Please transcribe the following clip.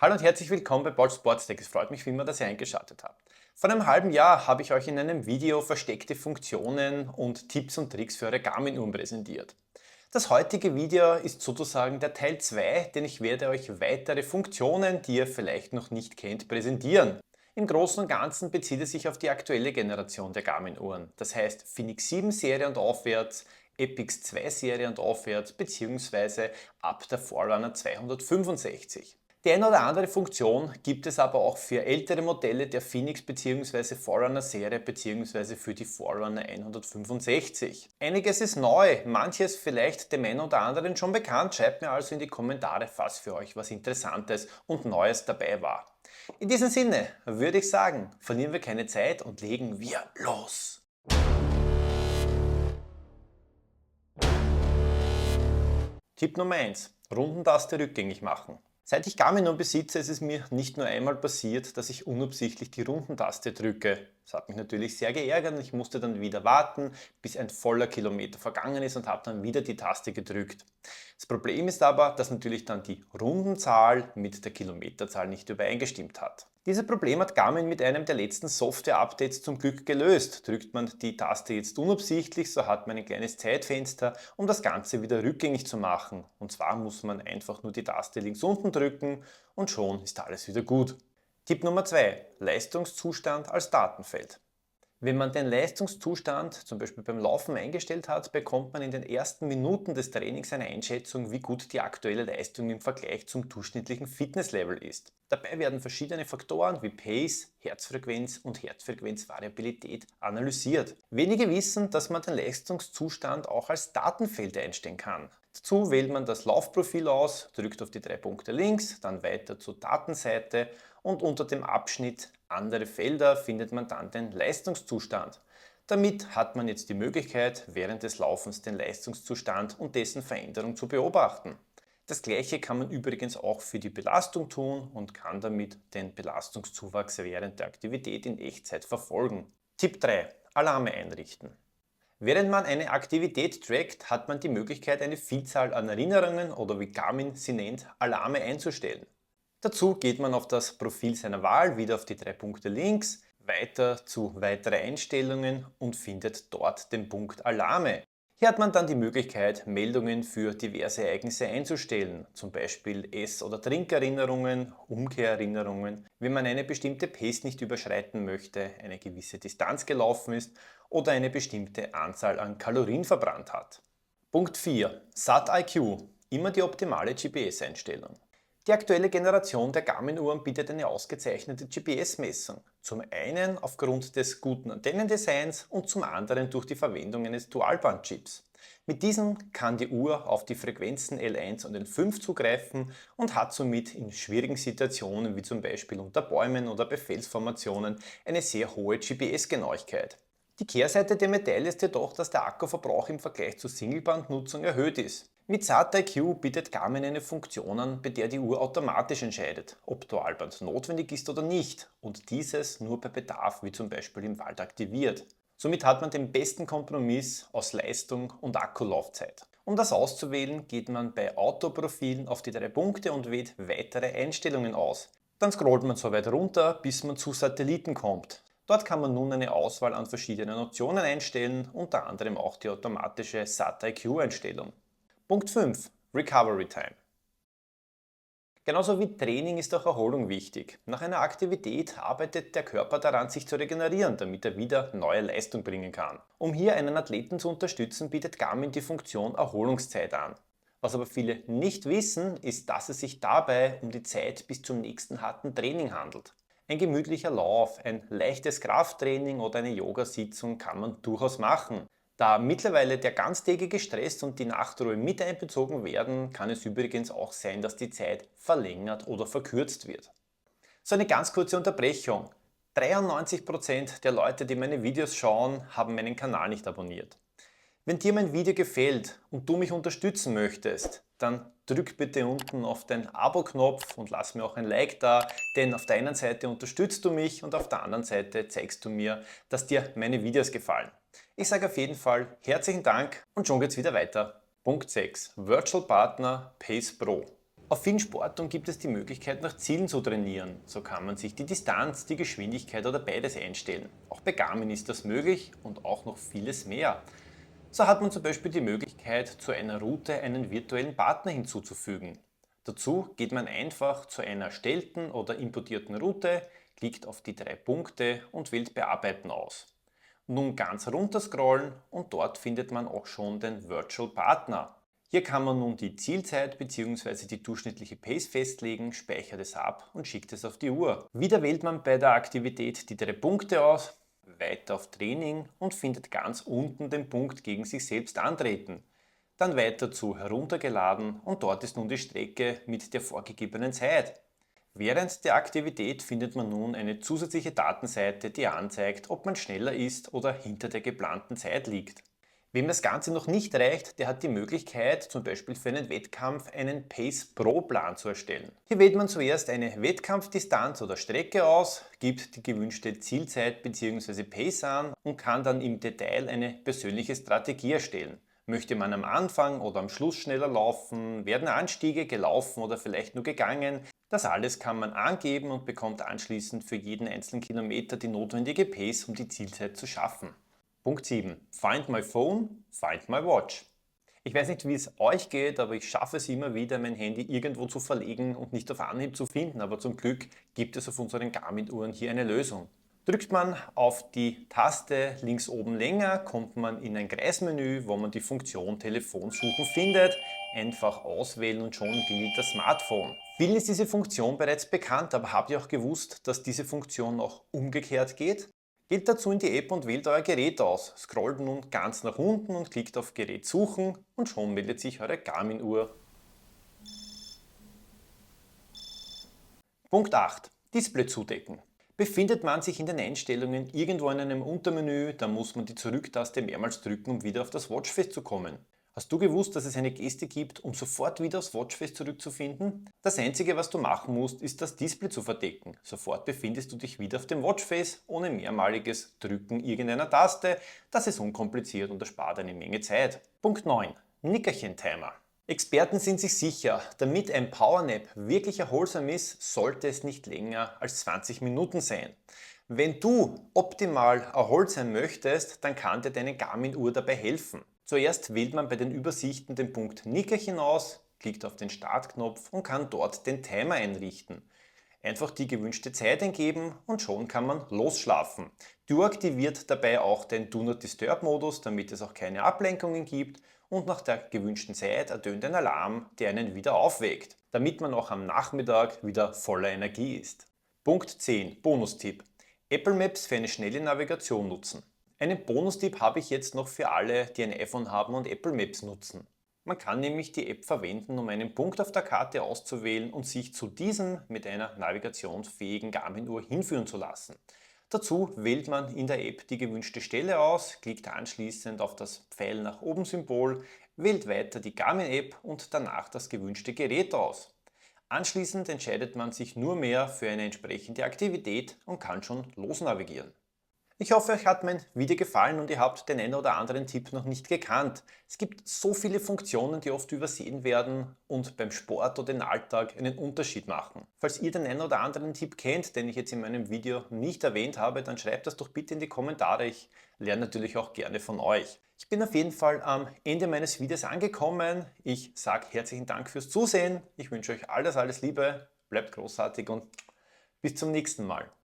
Hallo und herzlich willkommen bei Paul Sportstech. Es freut mich wie immer, dass ihr eingeschaltet habt. Vor einem halben Jahr habe ich euch in einem Video versteckte Funktionen und Tipps und Tricks für eure Garmin-Uhren präsentiert. Das heutige Video ist sozusagen der Teil 2, denn ich werde euch weitere Funktionen, die ihr vielleicht noch nicht kennt, präsentieren. Im Großen und Ganzen bezieht es sich auf die aktuelle Generation der Garmin-Uhren. Das heißt Phoenix 7 Serie und aufwärts, Epix 2 Serie und aufwärts, beziehungsweise ab der Forerunner 265. Die eine oder andere Funktion gibt es aber auch für ältere Modelle der Phoenix bzw. Forerunner Serie bzw. für die Forerunner 165. Einiges ist neu, manches vielleicht dem einen oder anderen schon bekannt. Schreibt mir also in die Kommentare, falls für euch was Interessantes und Neues dabei war. In diesem Sinne würde ich sagen, verlieren wir keine Zeit und legen wir los. Tipp Nummer 1. Rundentaste rückgängig machen. Seit ich Garmin nun besitze, ist es mir nicht nur einmal passiert, dass ich unabsichtlich die Rundentaste drücke. Das hat mich natürlich sehr geärgert und ich musste dann wieder warten, bis ein voller Kilometer vergangen ist und habe dann wieder die Taste gedrückt. Das Problem ist aber, dass natürlich dann die Rundenzahl mit der Kilometerzahl nicht übereingestimmt hat. Dieses Problem hat Garmin mit einem der letzten Software-Updates zum Glück gelöst. Drückt man die Taste jetzt unabsichtlich, so hat man ein kleines Zeitfenster, um das Ganze wieder rückgängig zu machen. Und zwar muss man einfach nur die Taste links unten drücken und schon ist alles wieder gut. Tipp Nummer 2. Leistungszustand als Datenfeld. Wenn man den Leistungszustand zum Beispiel beim Laufen eingestellt hat, bekommt man in den ersten Minuten des Trainings eine Einschätzung, wie gut die aktuelle Leistung im Vergleich zum durchschnittlichen Fitnesslevel ist. Dabei werden verschiedene Faktoren wie Pace, Herzfrequenz und Herzfrequenzvariabilität analysiert. Wenige wissen, dass man den Leistungszustand auch als Datenfeld einstellen kann. Dazu wählt man das Laufprofil aus, drückt auf die drei Punkte links, dann weiter zur Datenseite und unter dem Abschnitt Andere Felder findet man dann den Leistungszustand. Damit hat man jetzt die Möglichkeit, während des Laufens den Leistungszustand und dessen Veränderung zu beobachten. Das gleiche kann man übrigens auch für die Belastung tun und kann damit den Belastungszuwachs während der Aktivität in Echtzeit verfolgen. Tipp 3. Alarme einrichten. Während man eine Aktivität trackt, hat man die Möglichkeit, eine Vielzahl an Erinnerungen oder wie Garmin sie nennt, Alarme einzustellen. Dazu geht man auf das Profil seiner Wahl, wieder auf die drei Punkte links, weiter zu Weitere Einstellungen und findet dort den Punkt Alarme. Hier hat man dann die Möglichkeit, Meldungen für diverse Ereignisse einzustellen, zum Beispiel Ess- oder Trinkerinnerungen, Umkehrerinnerungen, wenn man eine bestimmte Pace nicht überschreiten möchte, eine gewisse Distanz gelaufen ist oder eine bestimmte Anzahl an Kalorien verbrannt hat. Punkt 4. SAT-IQ. Immer die optimale GPS-Einstellung. Die aktuelle Generation der Garmin-Uhren bietet eine ausgezeichnete GPS-Messung. Zum einen aufgrund des guten Antennendesigns und zum anderen durch die Verwendung eines Dualband-Chips. Mit diesem kann die Uhr auf die Frequenzen L1 und L5 zugreifen und hat somit in schwierigen Situationen wie zum Beispiel unter Bäumen oder bei Felsformationen eine sehr hohe GPS-Genauigkeit. Die Kehrseite der Medaille ist jedoch, dass der Akkuverbrauch im Vergleich zur Singlebandnutzung erhöht ist. Mit SAT-IQ bietet Garmin eine Funktion an, bei der die Uhr automatisch entscheidet, ob Dualband notwendig ist oder nicht und dieses nur bei Bedarf wie zum Beispiel im Wald aktiviert. Somit hat man den besten Kompromiss aus Leistung und Akkulaufzeit. Um das auszuwählen, geht man bei Autoprofilen auf die drei Punkte und wählt weitere Einstellungen aus. Dann scrollt man so weit runter, bis man zu Satelliten kommt. Dort kann man nun eine Auswahl an verschiedenen Optionen einstellen, unter anderem auch die automatische SAT-IQ-Einstellung. Punkt 5. Recovery Time. Genauso wie Training ist auch Erholung wichtig. Nach einer Aktivität arbeitet der Körper daran, sich zu regenerieren, damit er wieder neue Leistung bringen kann. Um hier einen Athleten zu unterstützen, bietet Garmin die Funktion Erholungszeit an. Was aber viele nicht wissen, ist, dass es sich dabei um die Zeit bis zum nächsten harten Training handelt. Ein gemütlicher Lauf, ein leichtes Krafttraining oder eine Yogasitzung kann man durchaus machen. Da mittlerweile der ganztägige Stress und die Nachtruhe mit einbezogen werden, kann es übrigens auch sein, dass die Zeit verlängert oder verkürzt wird. So eine ganz kurze Unterbrechung. 93% der Leute, die meine Videos schauen, haben meinen Kanal nicht abonniert. Wenn dir mein Video gefällt und du mich unterstützen möchtest, dann drück bitte unten auf den Abo-Knopf und lass mir auch ein Like da, denn auf der einen Seite unterstützt du mich und auf der anderen Seite zeigst du mir, dass dir meine Videos gefallen. Ich sage auf jeden Fall herzlichen Dank und schon geht's wieder weiter. Punkt 6. Virtual Partner Pace Pro. Auf vielen Sportarten gibt es die Möglichkeit, nach Zielen zu trainieren. So kann man sich die Distanz, die Geschwindigkeit oder beides einstellen. Auch bei Garmin ist das möglich und auch noch vieles mehr. So hat man zum Beispiel die Möglichkeit, zu einer Route einen virtuellen Partner hinzuzufügen. Dazu geht man einfach zu einer erstellten oder importierten Route, klickt auf die 3 Punkte und wählt Bearbeiten aus. Nun ganz runter scrollen und dort findet man auch schon den Virtual Partner. Hier kann man nun die Zielzeit bzw. die durchschnittliche Pace festlegen, speichert es ab und schickt es auf die Uhr. Wieder wählt man bei der Aktivität die 3 Punkte aus, weiter auf Training und findet ganz unten den Punkt gegen sich selbst antreten. Dann weiter zu heruntergeladen und dort ist nun die Strecke mit der vorgegebenen Zeit. Während der Aktivität findet man nun eine zusätzliche Datenseite, die anzeigt, ob man schneller ist oder hinter der geplanten Zeit liegt. Wem das Ganze noch nicht reicht, der hat die Möglichkeit, zum Beispiel für einen Wettkampf einen Pace Pro Plan zu erstellen. Hier wählt man zuerst eine Wettkampfdistanz oder Strecke aus, gibt die gewünschte Zielzeit bzw. Pace an und kann dann im Detail eine persönliche Strategie erstellen. Möchte man am Anfang oder am Schluss schneller laufen? Werden Anstiege gelaufen oder vielleicht nur gegangen? Das alles kann man angeben und bekommt anschließend für jeden einzelnen Kilometer die notwendige Pace, um die Zielzeit zu schaffen. Punkt 7. Find my phone, find my watch. Ich weiß nicht, wie es euch geht, aber ich schaffe es immer wieder, mein Handy irgendwo zu verlegen und nicht auf Anhieb zu finden. Aber zum Glück gibt es auf unseren Garmin-Uhren hier eine Lösung. Drückt man auf die Taste links oben länger, kommt man in ein Kreismenü, wo man die Funktion Telefon suchen findet. Einfach auswählen und schon klingelt das Smartphone. Vielen ist diese Funktion bereits bekannt, aber habt ihr auch gewusst, dass diese Funktion auch umgekehrt geht? Geht dazu in die App und wählt euer Gerät aus. Scrollt nun ganz nach unten und klickt auf Gerät suchen und schon meldet sich eure Garmin-Uhr. Punkt 8. Display zudecken. Befindet man sich in den Einstellungen irgendwo in einem Untermenü, dann muss man die Zurück-Taste mehrmals drücken, um wieder auf das Watchface zu kommen. Hast du gewusst, dass es eine Geste gibt, um sofort wieder aufs Watchface zurückzufinden? Das einzige, was du machen musst, ist das Display zu verdecken. Sofort befindest du dich wieder auf dem Watchface, ohne mehrmaliges Drücken irgendeiner Taste. Das ist unkompliziert und erspart eine Menge Zeit. Punkt 9. Nickerchen-Timer. Experten sind sich sicher, damit ein Powernap wirklich erholsam ist, sollte es nicht länger als 20 Minuten sein. Wenn du optimal erholt sein möchtest, dann kann dir deine Garmin-Uhr dabei helfen. Zuerst wählt man bei den Übersichten den Punkt Nickerchen aus, klickt auf den Startknopf und kann dort den Timer einrichten. Einfach die gewünschte Zeit eingeben und schon kann man losschlafen. Die Uhr aktiviert dabei auch den Do Not Disturb Modus, damit es auch keine Ablenkungen gibt und nach der gewünschten Zeit ertönt ein Alarm, der einen wieder aufweckt, damit man auch am Nachmittag wieder voller Energie ist. Punkt 10. Bonustipp. Apple Maps für eine schnelle Navigation nutzen. Einen Bonustipp habe ich jetzt noch für alle, die ein iPhone haben und Apple Maps nutzen. Man kann nämlich die App verwenden, um einen Punkt auf der Karte auszuwählen und sich zu diesem mit einer navigationsfähigen Garmin-Uhr hinführen zu lassen. Dazu wählt man in der App die gewünschte Stelle aus, klickt anschließend auf das Pfeil nach oben Symbol, wählt weiter die Garmin-App und danach das gewünschte Gerät aus. Anschließend entscheidet man sich nur mehr für eine entsprechende Aktivität und kann schon losnavigieren. Ich hoffe, euch hat mein Video gefallen und ihr habt den einen oder anderen Tipp noch nicht gekannt. Es gibt so viele Funktionen, die oft übersehen werden und beim Sport oder im Alltag einen Unterschied machen. Falls ihr den einen oder anderen Tipp kennt, den ich jetzt in meinem Video nicht erwähnt habe, dann schreibt das doch bitte in die Kommentare. Ich lerne natürlich auch gerne von euch. Ich bin auf jeden Fall am Ende meines Videos angekommen. Ich sage herzlichen Dank fürs Zusehen. Ich wünsche euch alles Liebe, bleibt großartig und bis zum nächsten Mal.